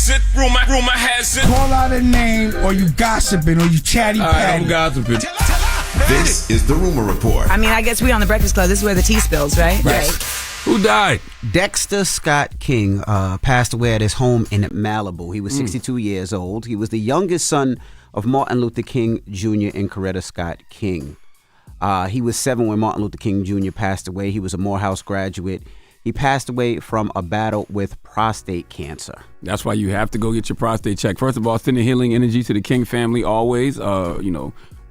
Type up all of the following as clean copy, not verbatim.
has it. Rumor has it. Call out a name, or you gossiping, or you chatty patty. I'm gossiping. This is the Rumor Report. I mean, I guess we on the Breakfast Club. This is where the tea spills, right? Right. Who died? Dexter Scott King passed away at his home in Malibu. He was 62 years old. He was the youngest son of Martin Luther King Jr. and Coretta Scott King. He was 7 when Martin Luther King Jr. passed away. He was a Morehouse graduate. He passed away from a battle with prostate cancer. That's why you have to go get your prostate checked. First of all, sending healing energy to the King family always.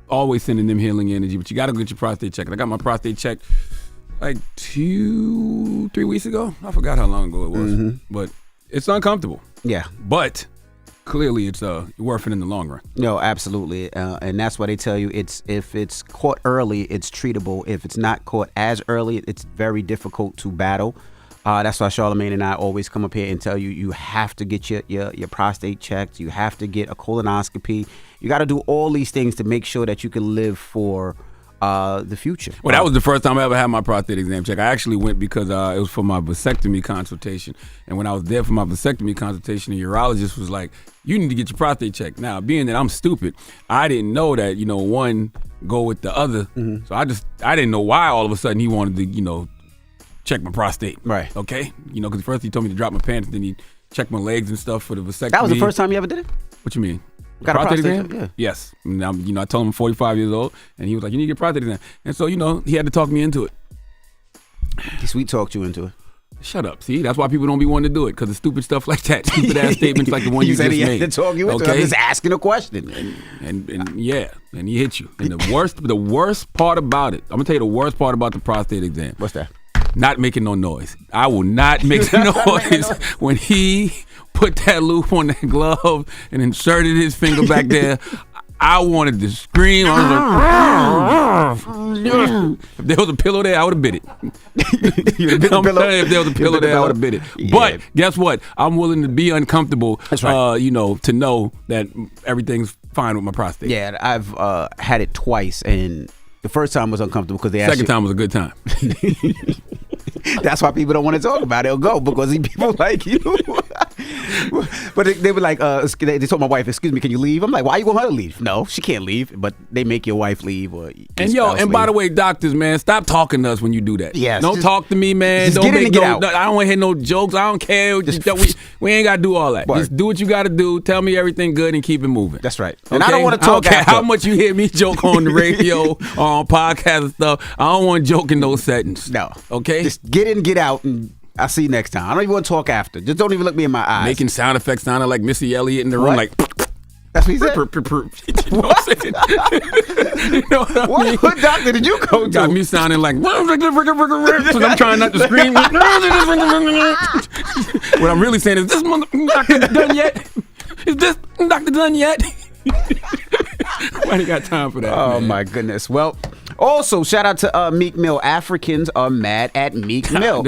Always sending them healing energy. But you got to get your prostate checked. I got my prostate checked like 2-3 weeks ago. I forgot how long ago it was. But it's uncomfortable. Yeah. But clearly it's worth it in the long run. No, absolutely. And that's why they tell you if it's caught early, it's treatable. If it's not caught as early, it's very difficult to battle. That's why Charlamagne and I always come up here and tell you, you have to get your prostate checked. You have to get a colonoscopy. You got to do all these things to make sure that you can live for the future. Well, that was the first time I ever had my prostate exam check. I actually went because it was for my vasectomy consultation. And when I was there for my vasectomy consultation, the urologist was like, you need to get your prostate checked. Now, being that I'm stupid, I didn't know that, one go with the other. So I didn't know why all of a sudden he wanted to, check my prostate. Right. Okay? Because first he told me to drop my pants, then he checked my legs and stuff for the vasectomy. That was the first time you ever did it? What you mean? Got prostate exam? Yeah. Yes. Now, I told him I'm 45 years old, and he was like, you need to get prostate exam. And so, he had to talk me into it. He sweet talked you into it. Shut up. See, that's why people don't be wanting to do it, because of stupid stuff like that. Stupid ass statements like the one you just made. He said he had to talk you into it. I'm just asking a question. And he hit you. And the worst part about it, I'm going to tell you the worst part about the prostate exam. What's that? Not making no noise. I will not make noise when he put that loop on that glove and inserted his finger back there. I wanted to scream. I was like, if there was a pillow there, I would have bit it. If there was a pillow there, I would have bit it. Yeah. But guess what? I'm willing to be uncomfortable. That's right. To know that everything's fine with my prostate. Yeah, I've had it twice, and the first time was uncomfortable because they asked Second time was a good time. That's why people don't want to talk about it or go, because people like you. But they were like, they told my wife, excuse me, can you leave? I'm like, why you want her to leave? No, she can't leave. But they make your wife leave or by the way, doctors, man, stop talking to us when you do that. Yes, don't talk to me, man. Just get in and get out. I don't want to hear no jokes. I don't care. We ain't got to do all that. Just do what you got to do. Tell me everything good and keep it moving. That's right. And I don't want to talk I don't care how much you hear me joke on the radio or on podcasts and stuff. I don't want to joke in those settings. No. Okay? Just get in, get out, and I'll see you next time. I don't even want to talk after. Just don't even look me in my eyes. Making sound effects sounding like Missy Elliott in the room, like. That's what he said. You know what I'm saying? You know what I mean? What doctor did you go to? Got me sounding like. So I'm trying not to scream. What I'm really saying is, this doctor done yet? Is this doctor done yet? I ain't got time for that. Oh, man. My goodness. Well, also, shout out to Meek Mill. Africans are mad at Meek Mill.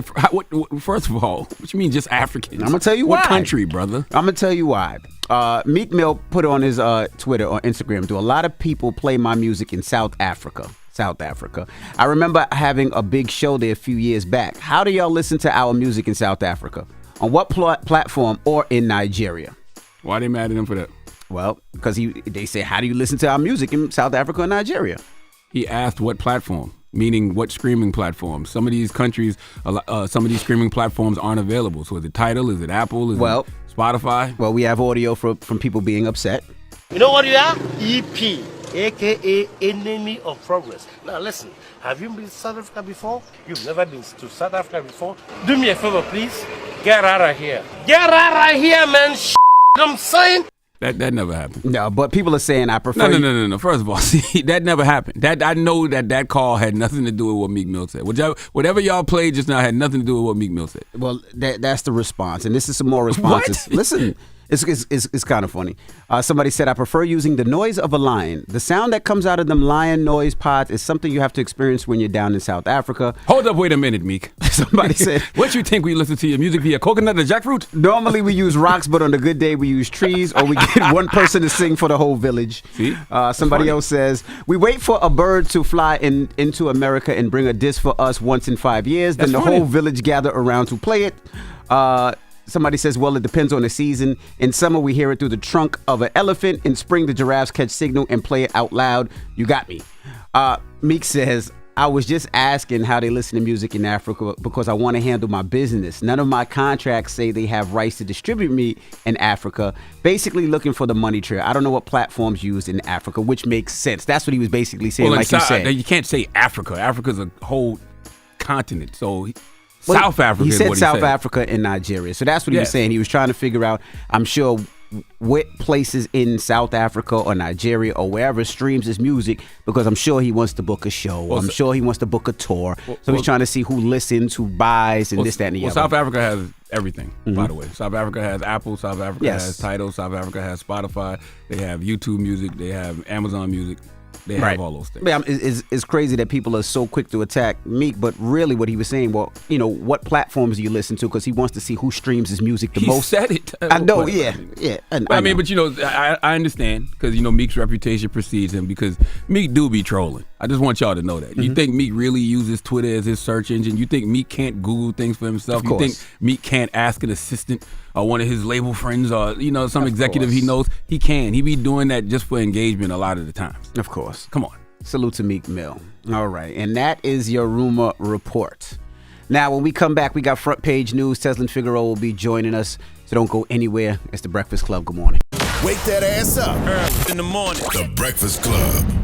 First of all, what you mean just Africans? I'm going to tell you why. What country, brother? I'm going to tell you why. Meek Mill put on his Twitter or Instagram, do a lot of people play my music in South Africa. I remember having a big show there a few years back. How do y'all listen to our music in South Africa? On what platform or in Nigeria? Why are they mad at him for that? Well, because they say, how do you listen to our music in South Africa and Nigeria? He asked what platform, meaning what streaming platform. Some of these countries, some of these streaming platforms aren't available. So is it Tidal? Is it Apple? Is it Spotify? Well, we have audio from people being upset. You know what you are? EP, a.k.a. Enemy of Progress. Now listen, have you been to South Africa before? You've never been to South Africa before? Do me a favor, please. Get out of here. Get out of here, man. I'm saying. That never happened. No, but people are saying I prefer. No. First of all, see, that never happened. That I know that call had nothing to do with what Meek Mill said. Whatever y'all played just now had nothing to do with what Meek Mill said. Well, that's the response, and this is some more responses. What? Listen. It's kind of funny. Somebody said, I prefer using the noise of a lion. The sound that comes out of them lion noise pods is something you have to experience when you're down in South Africa. Hold up, wait a minute, Meek. Somebody said, what you think we listen to your music via coconut or jackfruit? Normally we use rocks, but on a good day we use trees, or we get one person to sing for the whole village. See? Somebody else says, we wait for a bird to fly into America and bring a disc for us once in 5 years. Then the whole village gather around to play it. Somebody says, well, it depends on the season. In summer, we hear it through the trunk of an elephant. In spring, the giraffes catch signal and play it out loud. You got me. Meek says, I was just asking how they listen to music in Africa because I want to handle my business. None of my contracts say they have rights to distribute me in Africa. Basically looking for the money trail. I don't know what platforms used in Africa, which makes sense. That's what he was basically saying, like you said. You can't say Africa. Africa's a whole continent. So South Africa he is said what he South said. Africa and Nigeria. So that's what he was saying. He was trying to figure out, I'm sure, what places in South Africa or Nigeria or wherever streams his music, because I'm sure he wants to book a show. I'm sure he wants to book a tour. So he's trying to see who listens, who buys, and this, that, and the other. South Africa has everything, by the way. South Africa has Apple. South Africa has Tidal. South Africa has Spotify. They have YouTube Music. They have Amazon Music. They have all those things. Yeah, it's crazy that people are so quick to attack Meek, but really what he was saying, well, what platforms do you listen to? Because he wants to see who streams his music the most. He said it. I know, yeah. I understand because, Meek's reputation precedes him because Meek do be trolling. I just want y'all to know that. You think Meek really uses Twitter as his search engine? You think Meek can't Google things for himself? Of course. You think Meek can't ask an assistant or one of his label friends or, some executive he knows? He can. He be doing that just for engagement a lot of the times. Of course. Come on. Salute to Meek Mill. All right. And that is your rumor report. Now, when we come back, we got front page news. Teslin Figueroa will be joining us. So don't go anywhere. It's The Breakfast Club. Good morning. Wake that ass up. Early in the morning. The Breakfast Club.